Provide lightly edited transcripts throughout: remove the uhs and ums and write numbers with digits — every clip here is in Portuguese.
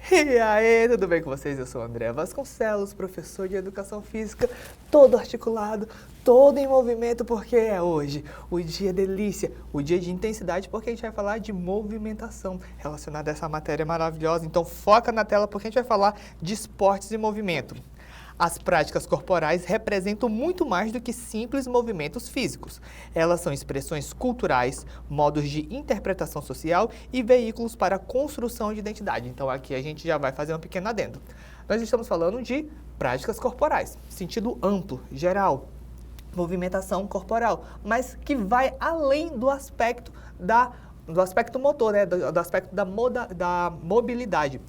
E aí, tudo bem com vocês? Eu sou o André Vasconcelos, professor de Educação Física, todo articulado, todo em movimento, porque é hoje o dia delícia, o dia de intensidade, porque a gente vai falar de movimentação relacionada a essa matéria maravilhosa. Então foca na tela, porque a gente vai falar de esportes e movimento. As práticas corporais representam muito mais do que simples movimentos físicos. Elas são expressões culturais, modos de interpretação social e veículos para a construção de identidade. Então aqui a gente já vai fazer um pequeno adendo. Nós estamos falando de práticas corporais, sentido amplo, geral, movimentação corporal, mas que vai além do aspecto motor, né? do aspecto da mobilidade.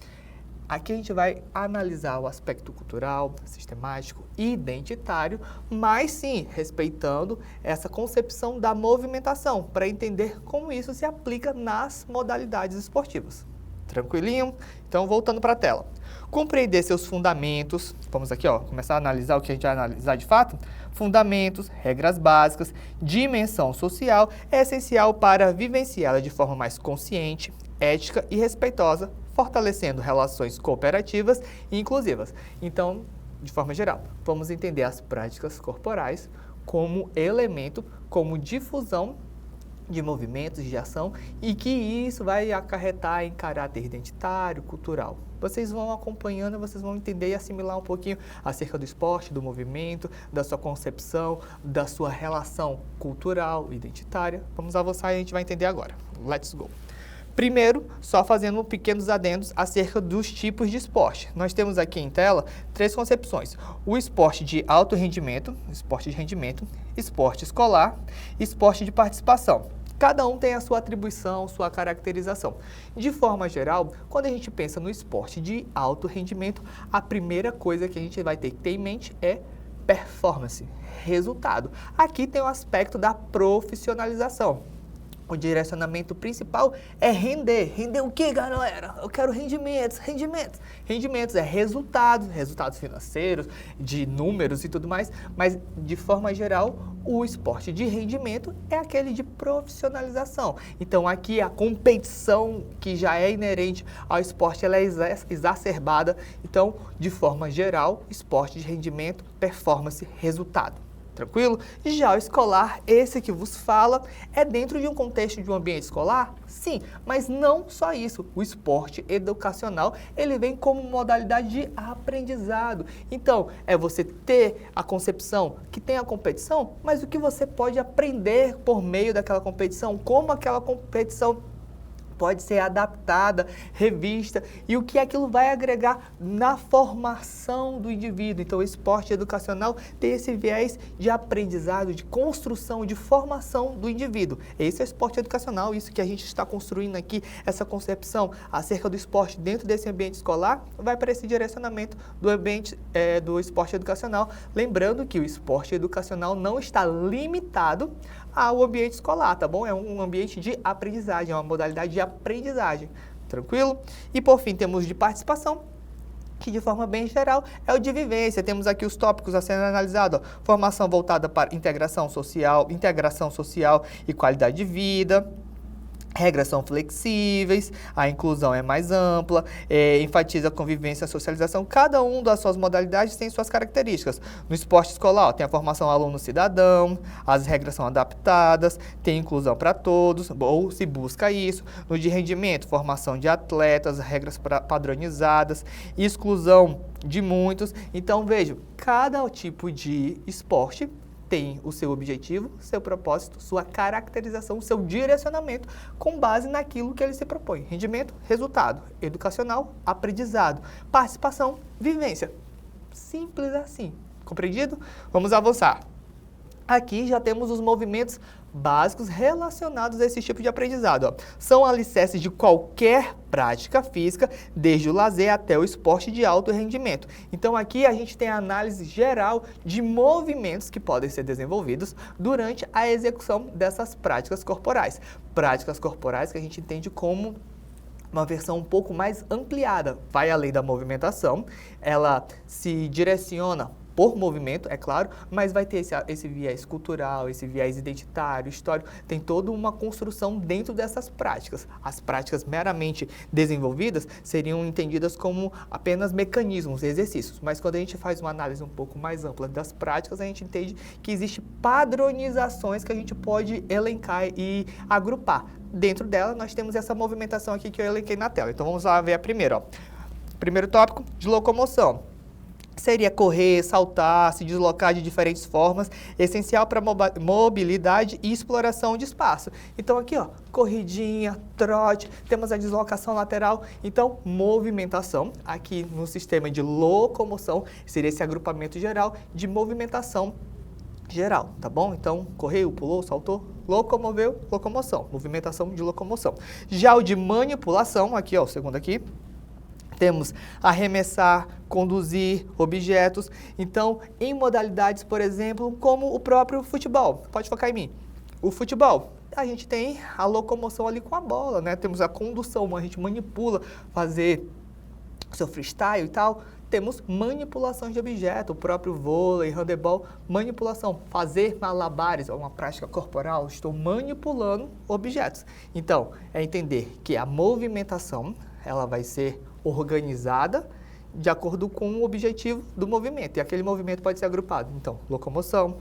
Aqui a gente vai analisar o aspecto cultural, sistemático e identitário, mas sim respeitando essa concepção da movimentação, para entender como isso se aplica nas modalidades esportivas. Tranquilinho? Então, voltando para a tela. Compreender seus fundamentos, vamos aqui, começar a analisar o que a gente vai analisar de fato. Fundamentos, regras básicas, dimensão social é essencial para vivenciá-la de forma mais consciente, ética e respeitosa, fortalecendo relações cooperativas e inclusivas. Então, de forma geral, vamos entender as práticas corporais como elemento, como difusão de movimentos de ação e que isso vai acarretar em caráter identitário, cultural. Vocês vão acompanhando, vocês vão entender e assimilar um pouquinho acerca do esporte, do movimento, da sua concepção, da sua relação cultural, identitária. Vamos avançar e a gente vai entender agora. Let's go! Primeiro, só fazendo pequenos adendos acerca dos tipos de esporte. Nós temos aqui em tela 3 concepções. O esporte de alto rendimento, esporte escolar e esporte de participação. Cada um tem a sua atribuição, sua caracterização. De forma geral, quando a gente pensa no esporte de alto rendimento, a primeira coisa que a gente vai ter que ter em mente é performance, resultado. Aqui tem o aspecto da profissionalização. O direcionamento principal é render. Render o que, galera? Eu quero rendimentos. Rendimentos é resultados financeiros, de números e tudo mais, mas de forma geral, o esporte de rendimento é aquele de profissionalização. Então aqui a competição que já é inerente ao esporte, ela é exacerbada. Então, de forma geral, esporte de rendimento, performance, resultado. Tranquilo? Já o escolar, esse que vos fala, é dentro de um contexto de um ambiente escolar? Sim, mas não só isso. O esporte educacional, ele vem como modalidade de aprendizado. Então, é você ter a concepção que tem a competição, mas o que você pode aprender por meio daquela competição, como aquela competição pode ser adaptada, revista, e o que aquilo vai agregar na formação do indivíduo. Então, o esporte educacional tem esse viés de aprendizado, de construção, de formação do indivíduo. Esse é o esporte educacional, isso que a gente está construindo aqui, essa concepção acerca do esporte dentro desse ambiente escolar, vai para esse direcionamento do ambiente do esporte educacional. Lembrando que o esporte educacional não está limitado ao ambiente escolar, tá bom? É um ambiente de aprendizagem, é uma modalidade de aprendizagem, tranquilo? E por fim, temos de participação, que de forma bem geral é o de vivência. Temos aqui os tópicos a serem analisados, formação voltada para integração social e qualidade de vida. Regras são flexíveis, a inclusão é mais ampla, enfatiza a convivência e a socialização. Cada uma das suas modalidades tem suas características. No esporte escolar, tem a formação aluno-cidadão, as regras são adaptadas, tem inclusão para todos, ou se busca isso. No de rendimento, formação de atletas, regras padronizadas, exclusão de muitos. Então, vejam, cada tipo de esporte tem o seu objetivo, seu propósito, sua caracterização, seu direcionamento com base naquilo que ele se propõe. Rendimento, resultado. Educacional, aprendizado. Participação, vivência. Simples assim. Compreendido? Vamos avançar. Aqui já temos os movimentos básicos relacionados a esse tipo de aprendizado. São alicerces de qualquer prática física, desde o lazer até o esporte de alto rendimento. Então aqui a gente tem a análise geral de movimentos que podem ser desenvolvidos durante a execução dessas práticas corporais. Práticas corporais que a gente entende como uma versão um pouco mais ampliada, vai além da movimentação, ela se direciona por movimento, é claro, mas vai ter esse viés cultural, esse viés identitário, histórico, tem toda uma construção dentro dessas práticas. As práticas meramente desenvolvidas seriam entendidas como apenas mecanismos, exercícios, mas quando a gente faz uma análise um pouco mais ampla das práticas, a gente entende que existe padronizações que a gente pode elencar e agrupar. Dentro dela, nós temos essa movimentação aqui que eu elenquei na tela. Então, vamos lá ver a primeira. Ó. Primeiro tópico, de locomoção. Seria correr, saltar, se deslocar de diferentes formas, essencial para mobilidade e exploração de espaço. Então aqui, ó, corridinha, trote, temos a deslocação lateral, então movimentação. Aqui no sistema de locomoção seria esse agrupamento geral de movimentação geral, tá bom? Então, correu, pulou, saltou, locomoveu, locomoção, movimentação de locomoção. Já o de manipulação, aqui ó, o segundo aqui, temos arremessar, conduzir objetos. Então, em modalidades, por exemplo, como o próprio futebol. Pode focar em mim. O futebol, a gente tem a locomoção ali com a bola, né? Temos a condução, a gente manipula, fazer seu freestyle e tal. Temos manipulações de objeto, o próprio vôlei, handebol, manipulação, fazer malabares, é uma prática corporal, estou manipulando objetos. Então, é entender que a movimentação, ela vai ser organizada de acordo com o objetivo do movimento. E aquele movimento pode ser agrupado. Então, locomoção,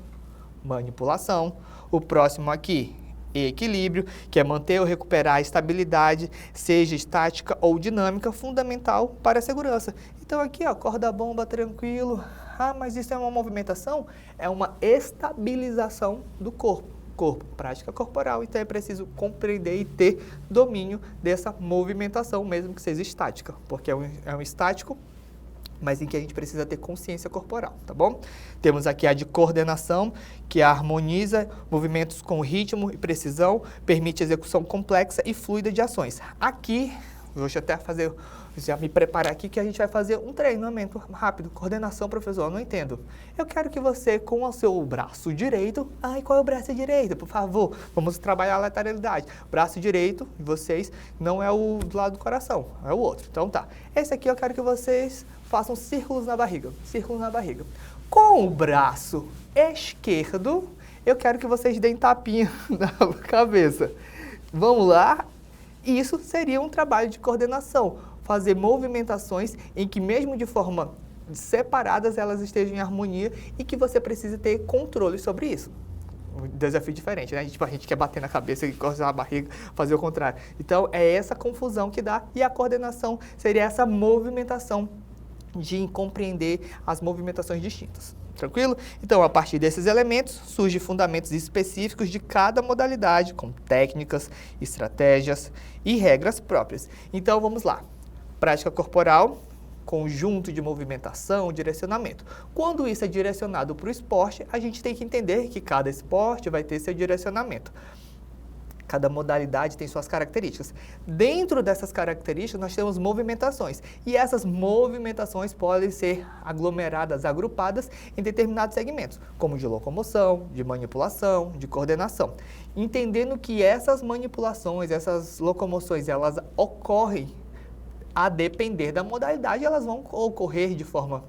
manipulação. O próximo aqui, equilíbrio, que é manter ou recuperar a estabilidade, seja estática ou dinâmica, fundamental para a segurança. Então, aqui, ó, corda-bomba, tranquilo. Ah, mas isso é uma movimentação? É uma estabilização do corpo. Prática corporal, então é preciso compreender e ter domínio dessa movimentação, mesmo que seja estática, porque é um estático, mas em que a gente precisa ter consciência corporal, tá bom? Temos aqui a de coordenação, que harmoniza movimentos com ritmo e precisão, permite execução complexa e fluida de ações. Aqui, deixa eu até fazer, já me preparar aqui que a gente vai fazer um treinamento rápido. Coordenação, professor, eu não entendo. Eu quero que você, com o seu braço direito... Ai, qual é o braço direito? Por favor, vamos trabalhar a lateralidade. Braço direito de vocês não é o do lado do coração, é o outro. Então tá. Esse aqui eu quero que vocês façam círculos na barriga. Círculos na barriga. Com o braço esquerdo, eu quero que vocês deem tapinha na cabeça. Vamos lá? Isso seria um trabalho de coordenação, fazer movimentações em que mesmo de forma separadas elas estejam em harmonia e que você precise ter controle sobre isso. Um desafio diferente, né? Tipo, a gente quer bater na cabeça e coçar a barriga, fazer o contrário. Então, é essa confusão que dá e a coordenação seria essa movimentação de compreender as movimentações distintas. Tranquilo? Então, a partir desses elementos, surgem fundamentos específicos de cada modalidade, com técnicas, estratégias e regras próprias. Então, vamos lá. Prática corporal, conjunto de movimentação, direcionamento. Quando isso é direcionado para o esporte, a gente tem que entender que cada esporte vai ter seu direcionamento. Cada modalidade tem suas características. Dentro dessas características, nós temos movimentações. E essas movimentações podem ser aglomeradas, agrupadas em determinados segmentos, como de locomoção, de manipulação, de coordenação. Entendendo que essas manipulações, essas locomoções, elas ocorrem a depender da modalidade, elas vão ocorrer de forma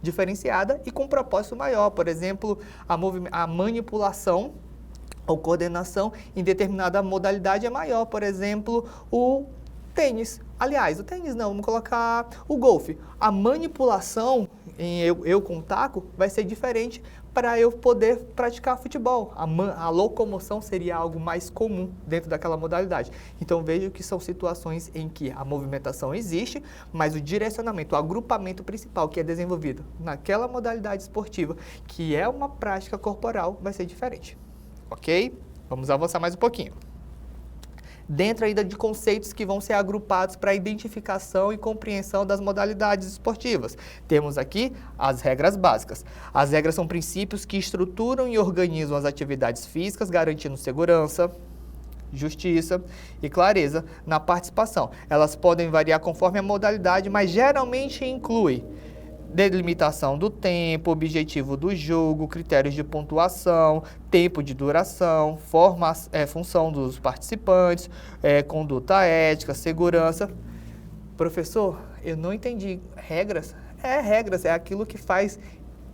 diferenciada e com propósito maior. Por exemplo, a manipulação ou coordenação em determinada modalidade é maior. Por exemplo, o tênis. Aliás, o tênis não, vamos colocar o golfe. A manipulação em eu com o taco vai ser diferente para eu poder praticar futebol. A locomoção seria algo mais comum dentro daquela modalidade. Então, vejo que são situações em que a movimentação existe, mas o direcionamento, o agrupamento principal que é desenvolvido naquela modalidade esportiva, que é uma prática corporal, vai ser diferente. Ok? Vamos avançar mais um pouquinho. Dentro ainda de conceitos que vão ser agrupados para a identificação e compreensão das modalidades esportivas. Temos aqui as regras básicas. As regras são princípios que estruturam e organizam as atividades físicas, garantindo segurança, justiça e clareza na participação. Elas podem variar conforme a modalidade, mas geralmente inclui delimitação do tempo, objetivo do jogo, critérios de pontuação, tempo de duração, função dos participantes, conduta ética, segurança. Professor, eu não entendi. Regras? Regras, é aquilo que faz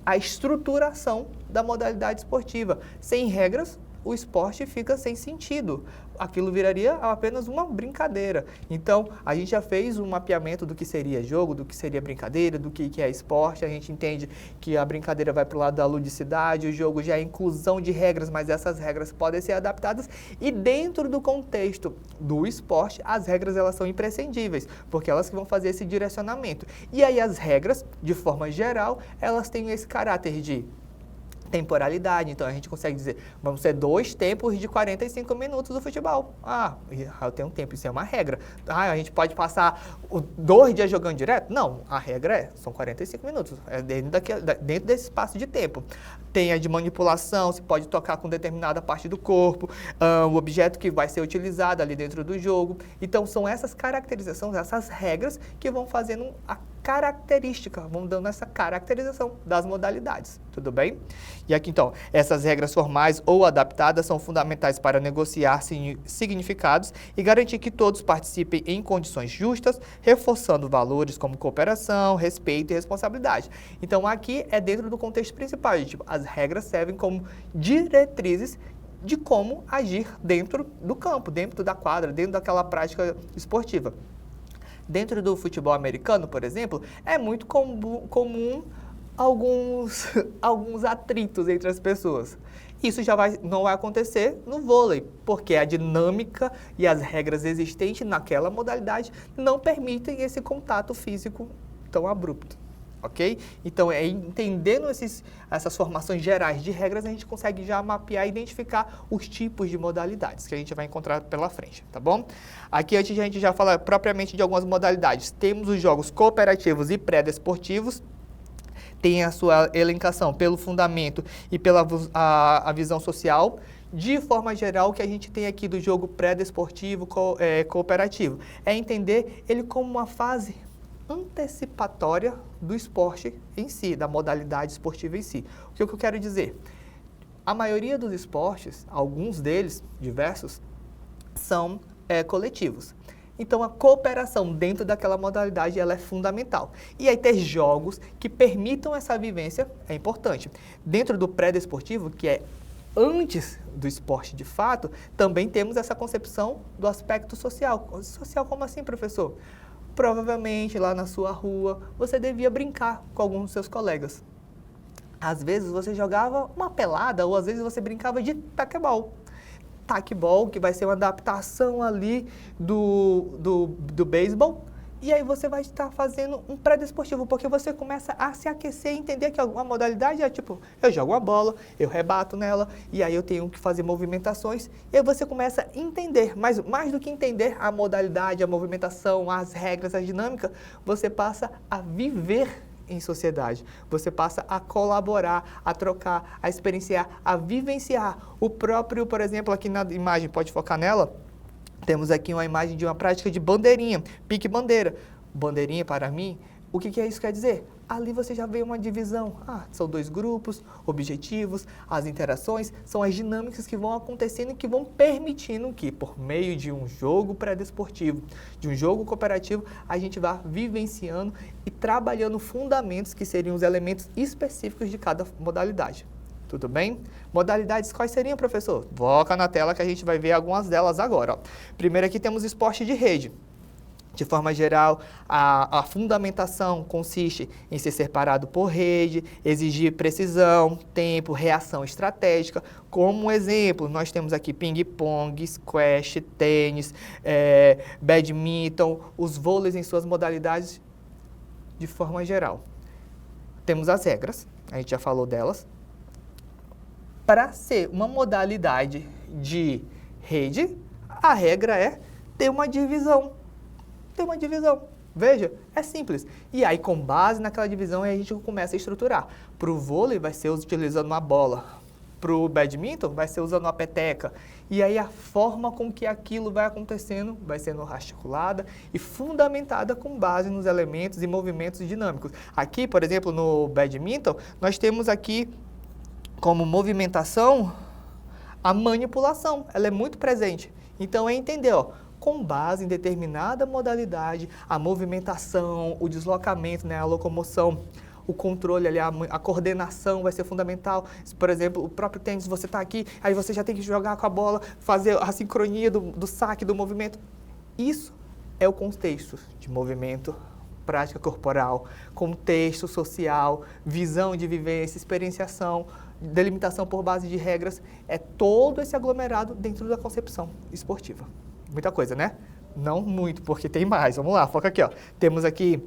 a estruturação da modalidade esportiva. Sem regras, o esporte fica sem sentido. Aquilo viraria apenas uma brincadeira. Então, a gente já fez um mapeamento do que seria jogo, do que seria brincadeira, do que é esporte. A gente entende que a brincadeira vai para o lado da ludicidade, o jogo já é inclusão de regras, mas essas regras podem ser adaptadas. E dentro do contexto do esporte, as regras elas são imprescindíveis, porque elas que vão fazer esse direcionamento. E aí as regras, de forma geral, elas têm esse caráter de temporalidade, então a gente consegue dizer, vamos ter 2 tempos de 45 minutos do futebol. Eu tenho um tempo, isso é uma regra. A gente pode passar 2 dias jogando direto? Não, a regra são 45 minutos, é dentro desse espaço de tempo. Tem a de manipulação, se pode tocar com determinada parte do corpo, o objeto que vai ser utilizado ali dentro do jogo. Então são essas caracterizações, essas regras que vão fazendo a característica, vão dando essa caracterização das modalidades, tudo bem? E aqui então, essas regras formais ou adaptadas são fundamentais para negociar significados e garantir que todos participem em condições justas, reforçando valores como cooperação, respeito e responsabilidade. Então aqui é dentro do contexto principal, tipo, as regras servem como diretrizes de como agir dentro do campo, dentro da quadra, dentro daquela prática esportiva. Dentro do futebol americano, por exemplo, é muito comum alguns atritos entre as pessoas. Isso não vai acontecer no vôlei, porque a dinâmica e as regras existentes naquela modalidade não permitem esse contato físico tão abrupto. Ok? Então, entendendo essas formações gerais de regras, a gente consegue já mapear e identificar os tipos de modalidades que a gente vai encontrar pela frente, tá bom? Aqui, antes de a gente já falar propriamente de algumas modalidades, temos os jogos cooperativos e pré-desportivos, tem a sua elencação pelo fundamento e pela a visão social. De forma geral, o que a gente tem aqui do jogo pré-desportivo cooperativo é entender ele como uma fase antecipatória do esporte em si, da modalidade esportiva em si. O que eu quero dizer? A maioria dos esportes, alguns deles, diversos, são coletivos. Então, a cooperação dentro daquela modalidade ela é fundamental. E aí ter jogos que permitam essa vivência é importante. Dentro do pré-desportivo, que é antes do esporte de fato, também temos essa concepção do aspecto social. Social como assim, professor? Provavelmente lá na sua rua você devia brincar com alguns dos seus colegas. Às vezes você jogava uma pelada ou às vezes você brincava de taquebol. Taquebol, que vai ser uma adaptação ali do beisebol. E aí você vai estar fazendo um pré-desportivo, porque você começa a se aquecer e entender que alguma modalidade é tipo, eu jogo uma bola, eu rebato nela, e aí eu tenho que fazer movimentações, e aí você começa a entender, mas mais do que entender a modalidade, a movimentação, as regras, a dinâmica, você passa a viver em sociedade. Você passa a colaborar, a trocar, a experienciar, a vivenciar. O próprio, por exemplo, aqui na imagem, pode focar nela? Temos aqui uma imagem de uma prática de bandeirinha, pique-bandeira. Bandeirinha, para mim, o que isso quer dizer? Ali você já vê uma divisão. São 2 grupos, objetivos, as interações, são as dinâmicas que vão acontecendo e que vão permitindo que, por meio de um jogo pré-desportivo, de um jogo cooperativo, a gente vá vivenciando e trabalhando fundamentos que seriam os elementos específicos de cada modalidade. Tudo bem? Modalidades quais seriam, professor? Foca na tela que a gente vai ver algumas delas agora. Ó. Primeiro aqui temos esporte de rede. De forma geral, a fundamentação consiste em ser separado por rede, exigir precisão, tempo, reação estratégica. Como exemplo, nós temos aqui ping-pong, squash, tênis, badminton, os vôleis em suas modalidades de forma geral. Temos as regras, a gente já falou delas. Para ser uma modalidade de rede, a regra é ter uma divisão. Veja, é simples. E aí, com base naquela divisão, a gente começa a estruturar. Para o vôlei, vai ser utilizando uma bola. Para o badminton, vai ser usando uma peteca. E aí, a forma com que aquilo vai acontecendo vai sendo articulada e fundamentada com base nos elementos e movimentos dinâmicos. Aqui, por exemplo, no badminton, nós temos aqui como movimentação a manipulação. Ela é muito presente. Então, é entender, com base em determinada modalidade, a movimentação, o deslocamento, a locomoção, o controle ali, a coordenação vai ser fundamental. Por exemplo, o próprio tênis, você está aqui, aí você já tem que jogar com a bola, fazer a sincronia do saque, do movimento. Isso é o contexto de movimento, prática corporal, contexto social, visão de vivência, experienciação, delimitação por base de regras. É todo esse aglomerado dentro da concepção esportiva. Muita coisa, né? Não muito, porque tem mais. Vamos lá, foca aqui, ó. Temos aqui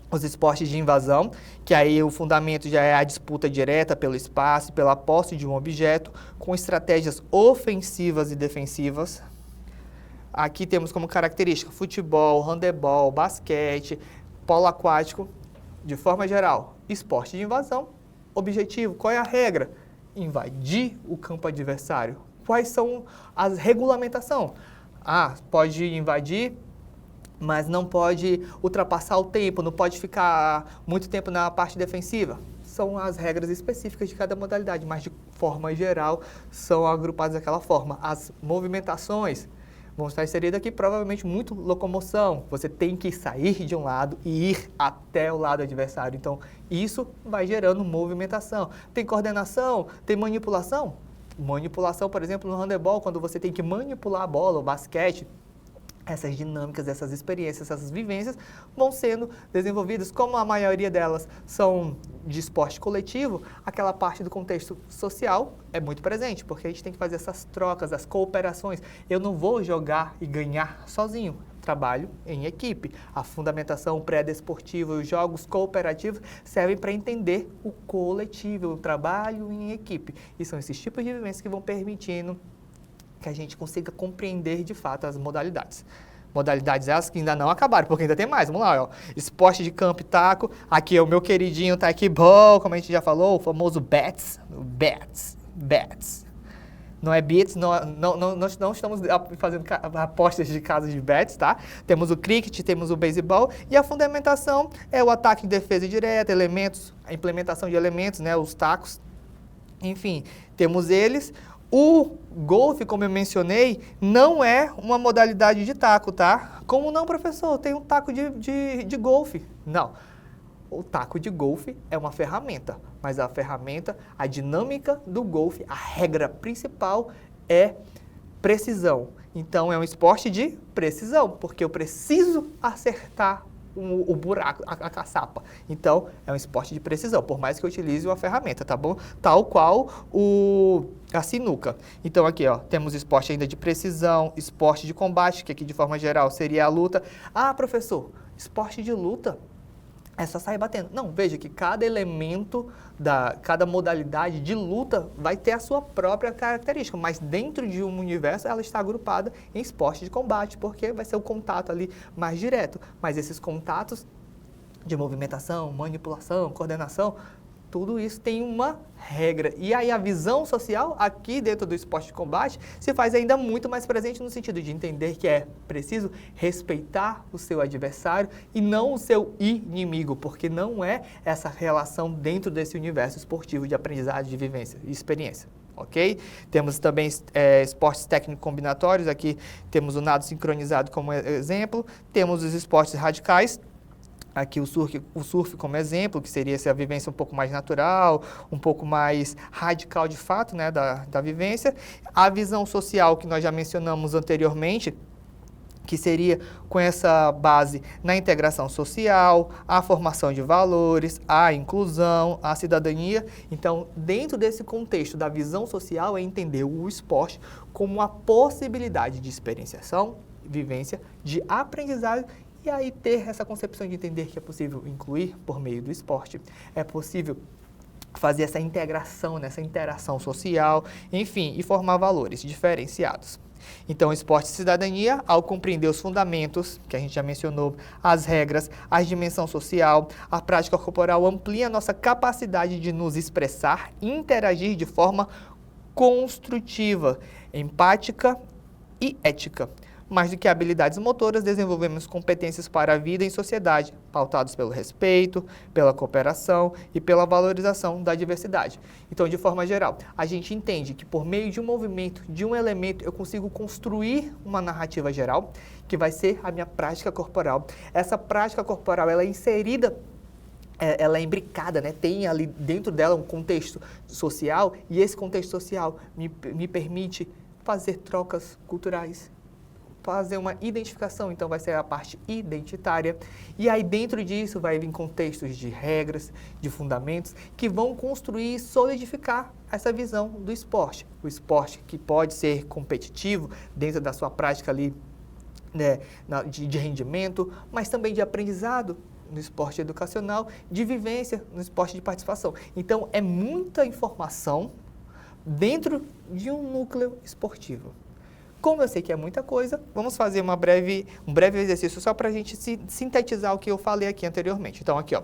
os esportes de invasão, que aí o fundamento já é a disputa direta pelo espaço, pela posse de um objeto, com estratégias ofensivas e defensivas. Aqui temos como característica futebol, handebol, basquete, polo aquático, de forma geral. Esporte de invasão, objetivo, qual é a regra? Invadir o campo adversário. Quais são as regulamentações? Pode invadir, mas não pode ultrapassar o tempo, não pode ficar muito tempo na parte defensiva. São as regras específicas de cada modalidade, mas de forma geral são agrupadas daquela forma. As movimentações vão estar inseridas aqui, provavelmente muito locomoção. Você tem que sair de um lado e ir até o lado adversário. Então, isso vai gerando movimentação. Tem coordenação, tem manipulação. Manipulação, por exemplo, no handebol, quando você tem que manipular a bola, o basquete, essas dinâmicas, essas experiências, essas vivências vão sendo desenvolvidas. Como a maioria delas são de esporte coletivo, aquela parte do contexto social é muito presente, porque a gente tem que fazer essas trocas, as cooperações. Eu não vou jogar e ganhar sozinho, trabalho em equipe. A fundamentação pré-desportiva, os jogos cooperativos servem para entender o coletivo, o trabalho em equipe. E são esses tipos de vivências que vão permitindo que a gente consiga compreender de fato as modalidades. Modalidades essas que ainda não acabaram, porque ainda tem mais. Vamos lá, ó. Esporte de campo e taco. Aqui é o meu queridinho taekwondo, como a gente já falou, o famoso bats. Não é beats, nós não estamos fazendo apostas de casos de bets, tá? Temos o cricket, temos o beisebol, e a fundamentação é o ataque e defesa direta, elementos, a implementação de elementos, né, os tacos. Enfim, temos eles. O golfe, como eu mencionei, não é uma modalidade de taco, tá? Como não, professor? Tem um taco de golfe. Não. O taco de golfe é uma ferramenta, mas a ferramenta, a dinâmica do golfe, a regra principal é precisão. Então, é um esporte de precisão, porque eu preciso acertar o buraco, a caçapa. Então, é um esporte de precisão, por mais que eu utilize uma ferramenta, tá bom? Tal qual a sinuca. Então, aqui, ó, temos esporte ainda de precisão, esporte de combate, que aqui, de forma geral, seria a luta. Professor, esporte de luta é só sair batendo. Não, veja que cada elemento, cada modalidade de luta vai ter a sua própria característica, mas dentro de um universo ela está agrupada em esporte de combate, porque vai ser o contato ali mais direto. Mas esses contatos de movimentação, manipulação, coordenação, tudo isso tem uma regra. E aí a visão social aqui dentro do esporte de combate se faz ainda muito mais presente no sentido de entender que é preciso respeitar o seu adversário e não o seu inimigo, porque não é essa relação dentro desse universo esportivo de aprendizagem, de vivência e experiência. Ok? Temos também esportes técnicos combinatórios, aqui temos o nado sincronizado como exemplo, temos os esportes radicais. Aqui o surf como exemplo, que seria essa vivência um pouco mais natural, um pouco mais radical de fato, né, da vivência. A visão social que nós já mencionamos anteriormente, que seria com essa base na integração social, a formação de valores, a inclusão, a cidadania. Então, dentro desse contexto da visão social, é entender o esporte como uma possibilidade de experienciação, vivência, de aprendizagem. E aí ter essa concepção de entender que é possível incluir por meio do esporte, é possível fazer essa integração, nessa interação social, enfim, e formar valores diferenciados. Então, esporte e cidadania, ao compreender os fundamentos, que a gente já mencionou, as regras, a dimensão social, a prática corporal amplia a nossa capacidade de nos expressar e interagir de forma construtiva, empática e ética. Mais do que habilidades motoras, desenvolvemos competências para a vida em sociedade, pautados pelo respeito, pela cooperação e pela valorização da diversidade. Então, de forma geral, a gente entende que por meio de um movimento, de um elemento, eu consigo construir uma narrativa geral, que vai ser a minha prática corporal. Essa prática corporal ela é inserida ela é imbricada, né? Tem ali dentro dela um contexto social e esse contexto social me permite fazer trocas culturais, fazer uma identificação, então vai ser a parte identitária. E aí dentro disso vai vir contextos de regras, de fundamentos, que vão construir e solidificar essa visão do esporte. O esporte que pode ser competitivo dentro da sua prática ali, né, de rendimento, mas também de aprendizado no esporte educacional, de vivência no esporte de participação. Então é muita informação dentro de um núcleo esportivo. Como eu sei que é muita coisa, vamos fazer um breve exercício só para a gente sintetizar o que eu falei aqui anteriormente. Então, aqui, ó.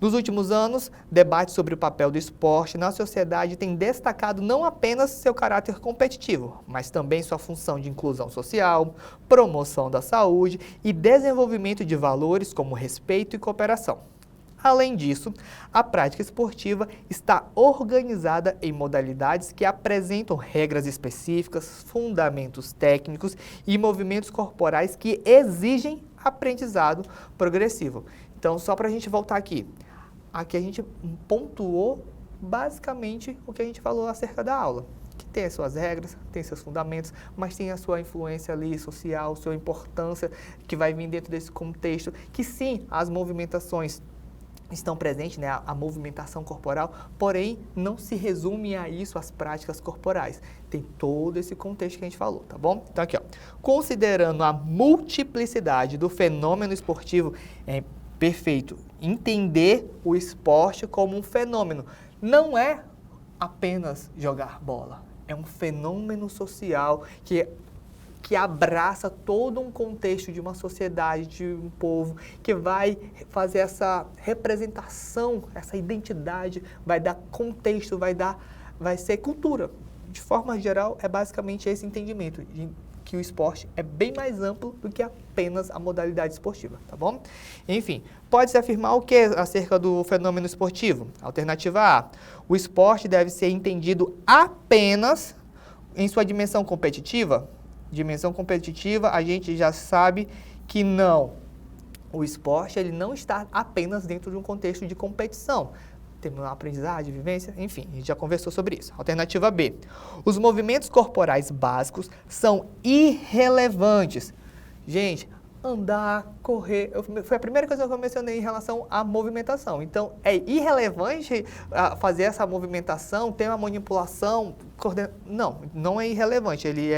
Nos últimos anos, debates sobre o papel do esporte na sociedade têm destacado não apenas seu caráter competitivo, mas também sua função de inclusão social, promoção da saúde e desenvolvimento de valores como respeito e cooperação. Além disso, a prática esportiva está organizada em modalidades que apresentam regras específicas, fundamentos técnicos e movimentos corporais que exigem aprendizado progressivo. Então, só para a gente voltar aqui. Aqui a gente pontuou basicamente o que a gente falou acerca da aula. Que tem as suas regras, tem seus fundamentos, mas tem a sua influência ali social, sua importância que vai vir dentro desse contexto. Que sim, as movimentações estão presentes, né, a movimentação corporal, porém não se resume a isso as práticas corporais. Tem todo esse contexto que a gente falou, tá bom? Então aqui, ó, considerando a multiplicidade do fenômeno esportivo, é perfeito entender o esporte como um fenômeno. Não é apenas jogar bola, é um fenômeno social que abraça todo um contexto de uma sociedade, de um povo, que vai fazer essa representação, essa identidade, vai dar contexto, vai ser cultura. De forma geral, é basicamente esse entendimento, de que o esporte é bem mais amplo do que apenas a modalidade esportiva, tá bom? Enfim, pode-se afirmar o que acerca do fenômeno esportivo? Alternativa A, o esporte deve ser entendido apenas em sua dimensão competitiva? Dimensão competitiva, a gente já sabe que não. O esporte ele não está apenas dentro de um contexto de competição. Temos uma aprendizagem, vivência, enfim, a gente já conversou sobre isso. Alternativa B. Os movimentos corporais básicos são irrelevantes. Gente, andar, correr, foi a primeira coisa que eu mencionei em relação à movimentação. Então, é irrelevante fazer essa movimentação, ter uma manipulação, não é irrelevante, ele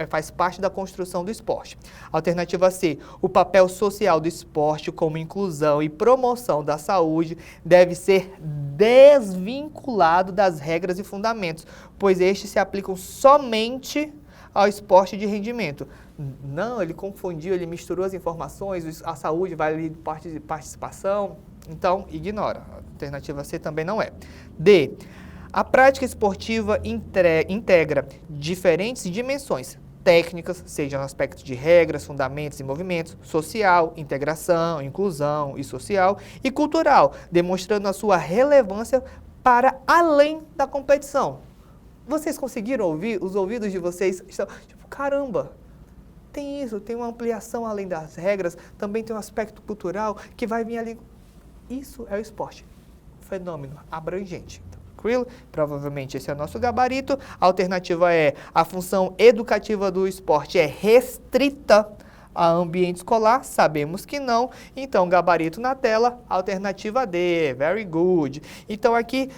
faz parte da construção do esporte. Alternativa C, o papel social do esporte como inclusão e promoção da saúde deve ser desvinculado das regras e fundamentos, pois estes se aplicam somente ao esporte de rendimento. Não, ele confundiu, ele misturou as informações, a saúde vai ali de participação, então ignora. A alternativa C também não é. D. A prática esportiva integra diferentes dimensões técnicas, seja no aspecto de regras, fundamentos e movimentos, social, integração, inclusão e social, e cultural, demonstrando a sua relevância para além da competição. Vocês conseguiram ouvir? Os ouvidos de vocês estão tipo, caramba, tem isso, tem uma ampliação além das regras, também tem um aspecto cultural que vai vir ali. Isso é o esporte, fenômeno abrangente. Tranquilo? Provavelmente esse é o nosso gabarito. A alternativa é a função educativa do esporte é restrita a ambiente escolar, sabemos que não. Então, gabarito na tela, alternativa D, very good. Então, aqui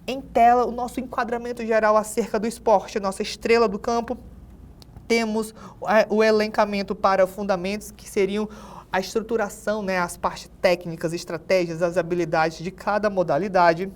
em tela, o nosso enquadramento geral acerca do esporte, nossa estrela do campo. Temos o elencamento para fundamentos, que seriam a estruturação, né, as partes técnicas, estratégias, as habilidades de cada modalidade.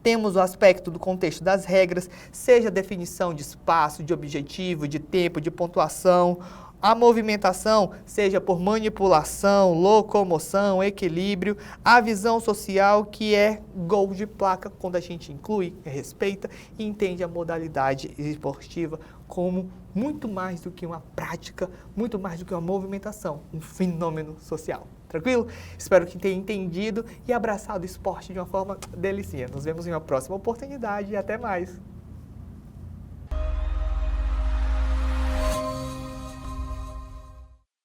Temos o aspecto do contexto das regras, seja a definição de espaço, de objetivo, de tempo, de pontuação. A movimentação, seja por manipulação, locomoção, equilíbrio. A visão social, que é gol de placa, quando a gente inclui, respeita e entende a modalidade esportiva como muito mais do que uma prática, muito mais do que uma movimentação, um fenômeno social. Tranquilo? Espero que tenha entendido e abraçado o esporte de uma forma delicinha. Nos vemos em uma próxima oportunidade e até mais!